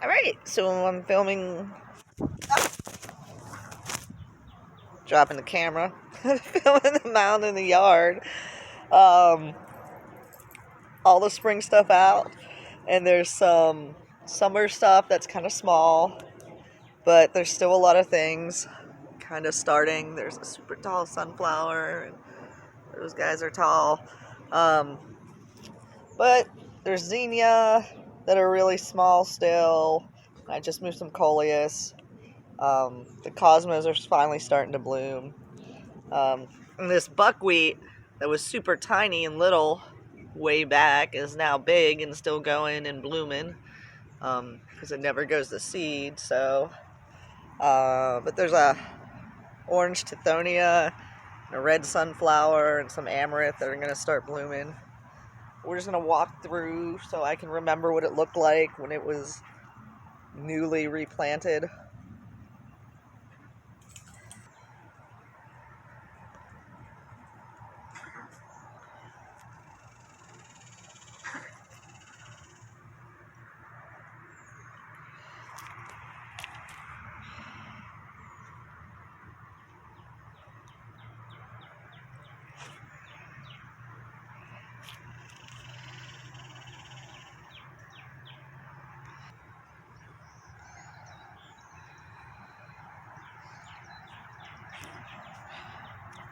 Alright, so I'm filming, dropping the camera, filming the mound in the yard. All the spring stuff out, and there's some summer stuff that's kind of small, but there's still a lot of things kind of starting. There's a super tall sunflower, and those guys are tall. But there's zinnia that are really small still. I just moved some coleus. The cosmos are finally starting to bloom. And this buckwheat that was super tiny and little way back is now big and still going and blooming, because it never goes to seed. So, but there's a orange tithonia, a red sunflower, and some amaranth that are going to start blooming. We're just going to walk through so I can remember what it looked like when it was newly replanted.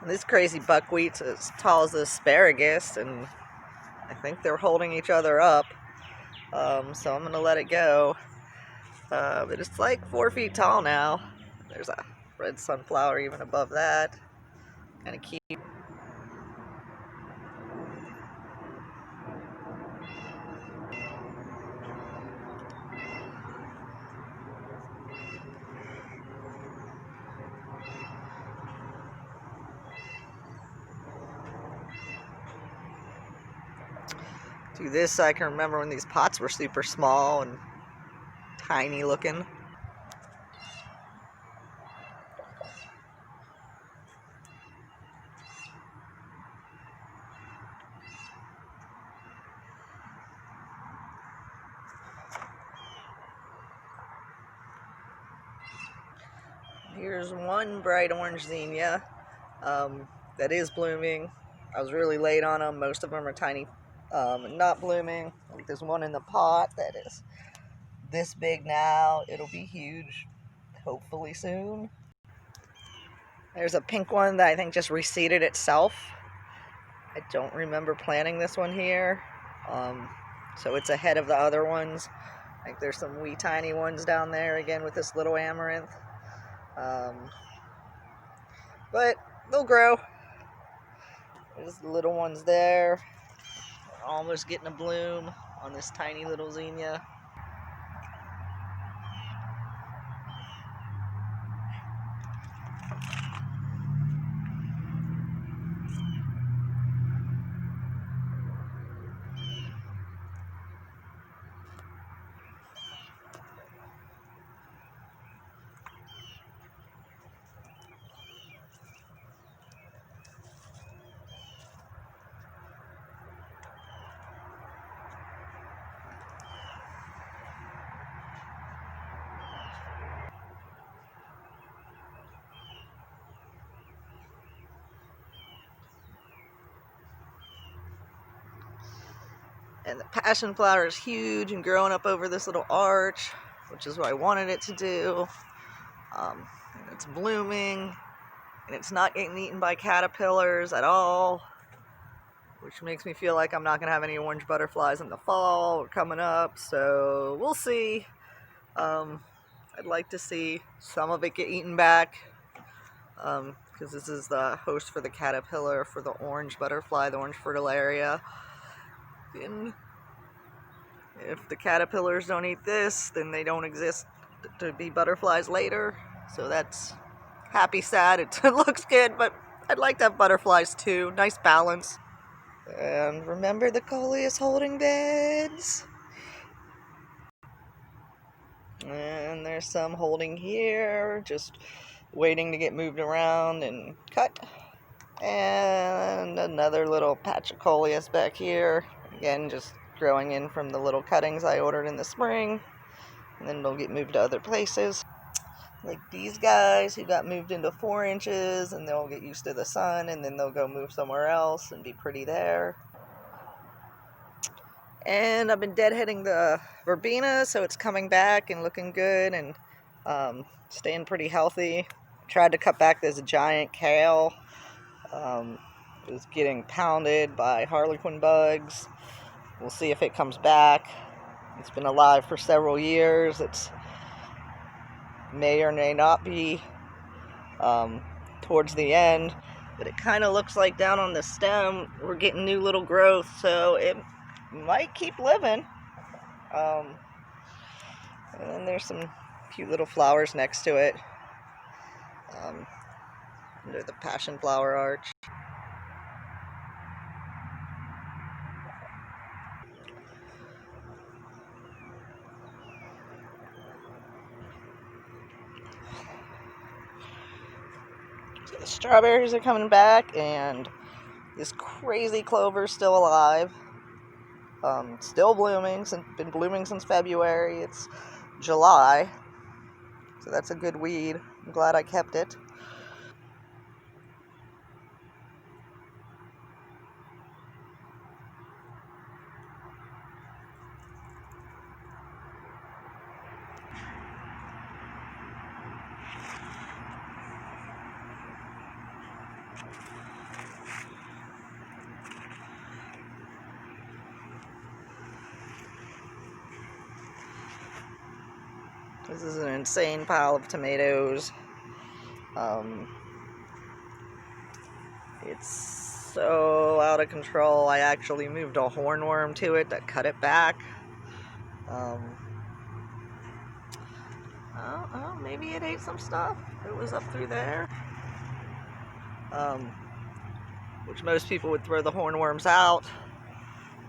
This crazy buckwheat's as tall as the asparagus, and I think they're holding each other up. So I'm gonna let it go. But it's like 4 feet tall now. There's a red sunflower even above that. Kind of cute. Do this, I can remember when these pots were super small and tiny looking. Here's one bright orange zinnia that is blooming. I was really late on them. Most of them are tiny and not blooming. Like there's one in the pot that is this big now. It'll be huge hopefully soon. There's a pink one that I think just reseeded itself. I don't remember planting this one here. So it's ahead of the other ones. Like there's some wee tiny ones down there again with this little amaranth. But they'll grow. There's the little ones there. We're almost getting a bloom on this tiny little zinnia. And the passionflower is huge and growing up over this little arch, which is what I wanted it to do. And it's blooming, and it's not getting eaten by caterpillars at all, which makes me feel like I'm not going to have any orange butterflies in the fall or coming up, so we'll see. I'd like to see some of it get eaten back, because this is the host for the caterpillar for the orange butterfly, the orange fritillaria. And if the caterpillars don't eat this, then they don't exist to be butterflies later. So that's happy, sad. It looks good, but I'd like to have butterflies too. Nice balance. And remember the coleus holding beds. And there's some holding here, just waiting to get moved around and cut. And another little patch of coleus back here. Again, just growing in from the little cuttings I ordered in the spring. and then they'll get moved to other places. Like these guys who got moved into 4 inches, and they'll get used to the sun, and then they'll go move somewhere else and be pretty there. And I've been deadheading the Verbena, so it's coming back and looking good and staying pretty healthy. Tried to cut back this giant kale. It was getting pounded by harlequin bugs. We'll see if it comes back. It's been alive for several years. It's may or may not be towards the end, but it kind of looks like down on the stem we're getting new little growth, so it might keep living. And then there's some cute little flowers next to it under the passionflower arch. So the strawberries are coming back, and this crazy clover's still alive. Still blooming, been blooming since February. It's July, so that's a good weed. I'm glad I kept it. This is an insane pile of tomatoes. It's so out of control. I actually moved a hornworm to it that cut it back. Oh, maybe it ate some stuff. It was up through there. Which most people would throw the hornworms out.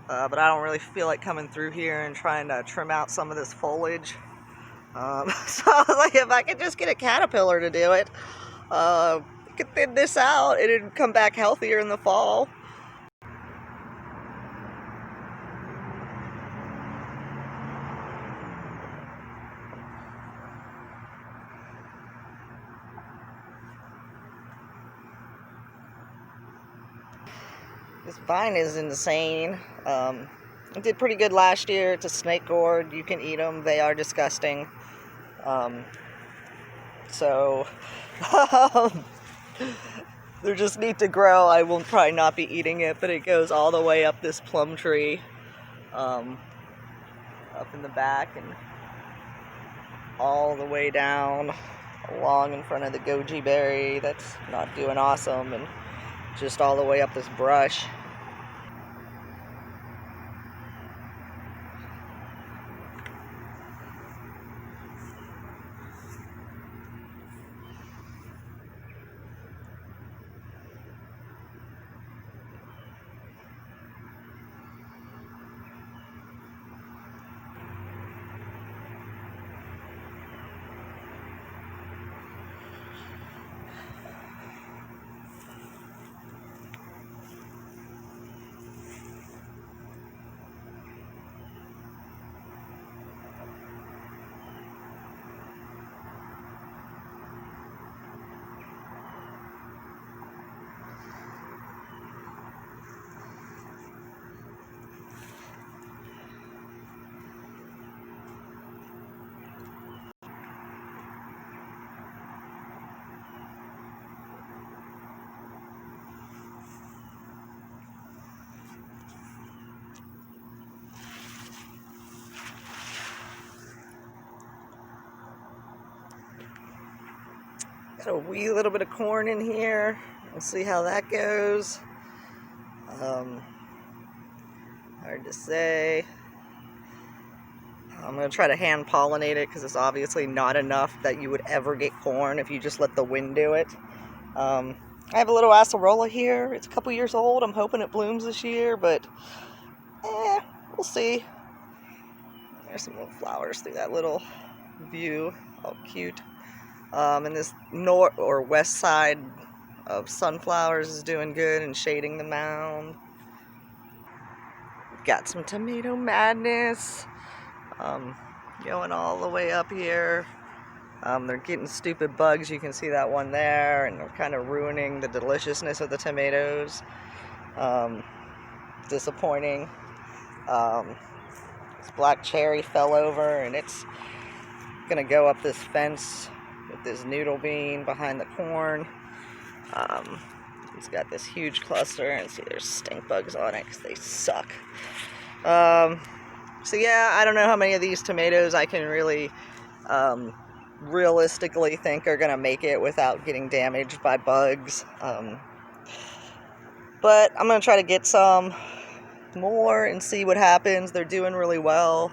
But I don't really feel like coming through here and trying to trim out some of this foliage. So I was like, if I could just get a caterpillar to do it, could thin this out, it'd come back healthier in the fall. This vine is insane. It did pretty good last year. It's a snake gourd. You can eat them. They are disgusting. So they just need to grow. I will probably not be eating it, but it goes all the way up this plum tree, up in the back, and all the way down along in front of the goji berry that's not doing awesome, and just all the way up this brush. Got a wee little bit of corn in here. We'll see how that goes. Hard to say. I'm going to try to hand pollinate it because it's obviously not enough that you would ever get corn if you just let the wind do it. I have a little acerola here. It's a couple years old. I'm hoping it blooms this year, but we'll see. There's some little flowers through that little view. Oh, cute. And this north or west side of sunflowers is doing good and shading the mound. Got some tomato madness. going all the way up here. They're getting stupid bugs. You can see that one there, and they're kind of ruining the deliciousness of the tomatoes. Disappointing. This black cherry fell over, and it's gonna go up this fence with this noodle bean behind the corn. He's got this huge cluster, and see there's stink bugs on it because they suck. So yeah, I don't know how many of these tomatoes I can really realistically think are gonna make it without getting damaged by bugs. But I'm gonna try to get some more and see what happens. They're doing really well.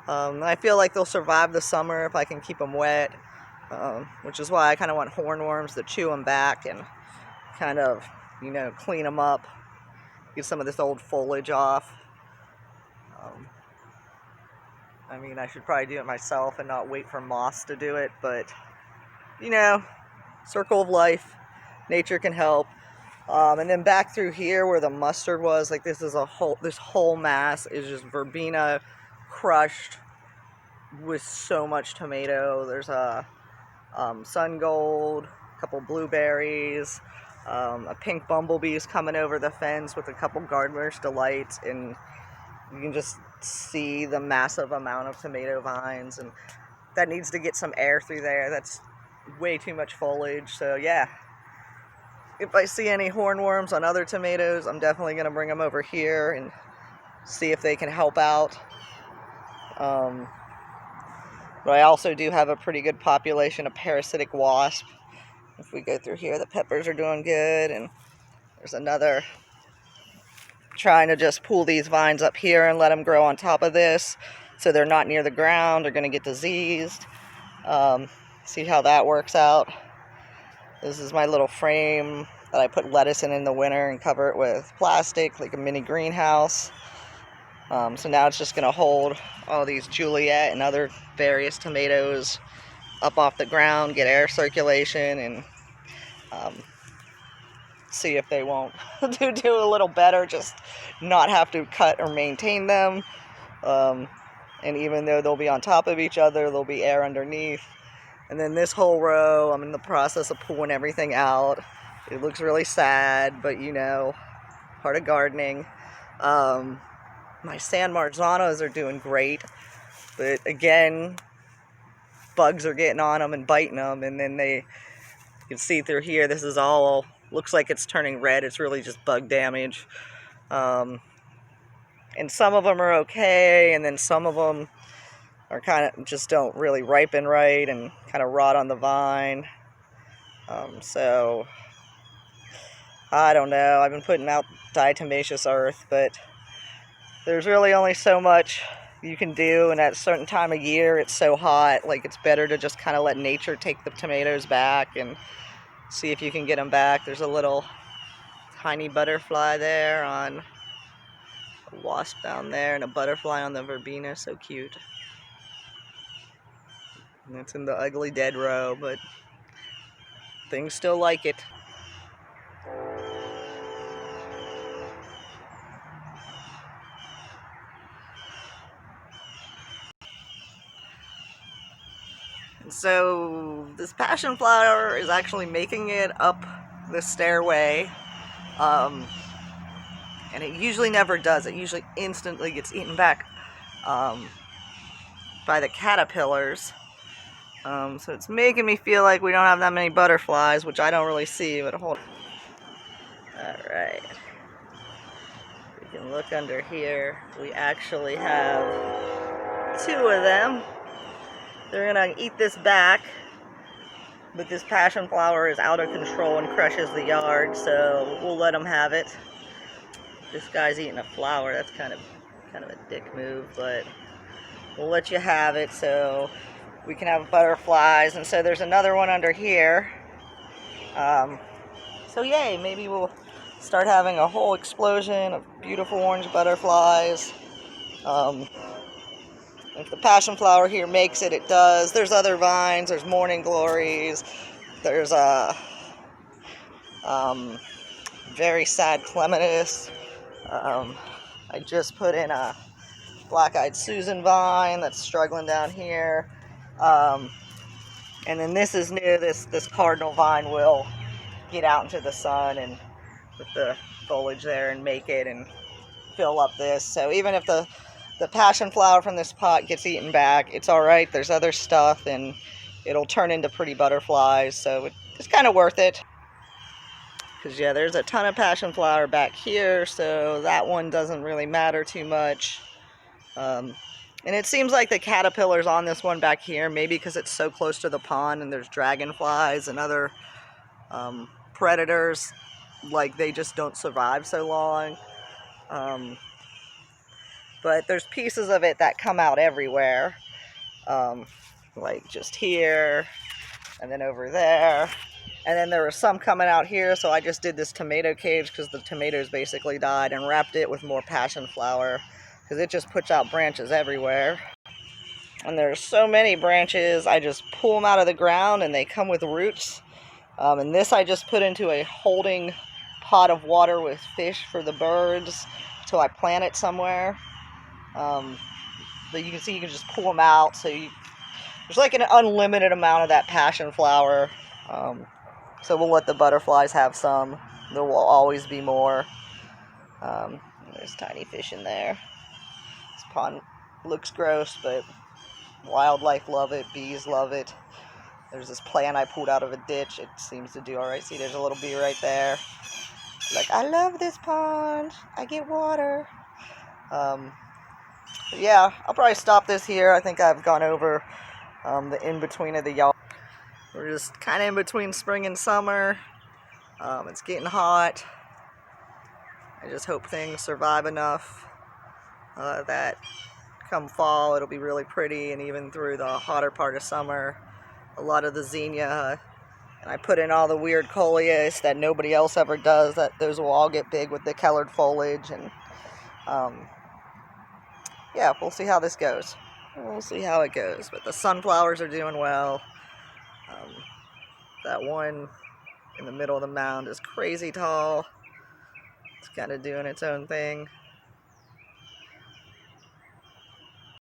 I feel like they'll survive the summer if I can keep them wet, which is why I kind of want hornworms to chew them back and kind of, you know, clean them up, get some of this old foliage off. I mean, I should probably do it myself and not wait for moss to do it, but, you know, circle of life, nature can help. And then back through here where the mustard was, like this whole mass is just verbena crushed with so much tomato. There's a sun gold, a couple blueberries, a pink bumblebee is coming over the fence with a couple gardener's delights, and you can just see the massive amount of tomato vines, and that needs to get some air through there. That's way too much foliage. So yeah, if I see any hornworms on other tomatoes, I'm definitely going to bring them over here and see if they can help out. But I also do have a pretty good population of parasitic wasp. If we go through here, the peppers are doing good, and there's another trying to just pull these vines up here and let them grow on top of this so they're not near the ground. They're going to get diseased. See how that works out. This is my little frame that I put lettuce in the winter and cover it with plastic, like a mini greenhouse. So now it's just going to hold all these Juliet and other various tomatoes up off the ground, get air circulation, and see if they won't do a little better, just not have to cut or maintain them. And even though they'll be on top of each other, there'll be air underneath. And then this whole row, I'm in the process of pulling everything out. It looks really sad, but you know, part of gardening. My San Marzanos are doing great, but again, bugs are getting on them and biting them, and then you can see through here, this is all, looks like it's turning red. It's really just bug damage. And some of them are okay, and then some of them are kind of just don't really ripen right and kind of rot on the vine. So I don't know. I've been putting out diatomaceous earth, but there's really only so much you can do, and at a certain time of year it's so hot, like it's better to just kind of let nature take the tomatoes back and see if you can get them back. There's a little tiny butterfly there on a wasp down there, and a butterfly on the verbena, so cute. And it's in the ugly dead row, but things still like it. So this passion flower is actually making it up the stairway, and it usually never does. It usually instantly gets eaten back by the caterpillars. So it's making me feel like we don't have that many butterflies, which I don't really see, but hold on. Alright. We can look under here. We actually have 2 of them. They're gonna eat this back, but this passion flower is out of control and crushes the yard, so we'll let them have it. This guy's eating a flower. That's kind of a dick move, but we'll let you have it so we can have butterflies. And so there's another one under here. So yay, maybe we'll start having a whole explosion of beautiful orange butterflies. If the passion flower here makes it, it does. There's other vines. There's morning glories. There's a very sad clematis. I just put in a black-eyed Susan vine that's struggling down here. And then this is new. This cardinal vine will get out into the sun and with the foliage there and make it and fill up this. So even if the passion flower from this pot gets eaten back, it's all right. There's other stuff and it'll turn into pretty butterflies. So it's kind of worth it. Because yeah, there's a ton of passion flower back here, so that one doesn't really matter too much. And it seems like the caterpillars on this one back here, maybe because it's so close to the pond and there's dragonflies and other predators, like they just don't survive so long. But there's pieces of it that come out everywhere, like just here and then over there. And then there were some coming out here, so I just did this tomato cage because the tomatoes basically died and wrapped it with more passion flower because it just puts out branches everywhere. And there's so many branches, I just pull them out of the ground and they come with roots. And this I just put into a holding pot of water with fish for the birds until I plant it somewhere. But you can see you can just pull them out, so there's like an unlimited amount of that passion flower. So we'll let the butterflies have some. There will always be more. There's tiny fish in there. This pond looks gross, but wildlife love it. Bees love it. There's this plant I pulled out of a ditch. It seems to do all right. See, there's a little bee right there. Like, I love this pond. I get water. Yeah, I'll probably stop this here. I think I've gone over the in-between of the yard. We're just kind of in between spring and summer. It's getting hot. I just hope things survive enough that come fall it'll be really pretty, and even through the hotter part of summer. A lot of the zinnia, and I put in all the weird coleus that nobody else ever does, that those will all get big with the colored foliage. And yeah, we'll see how this goes. We'll see how it goes. But the sunflowers are doing well. That one in the middle of the mound is crazy tall. It's kind of doing its own thing.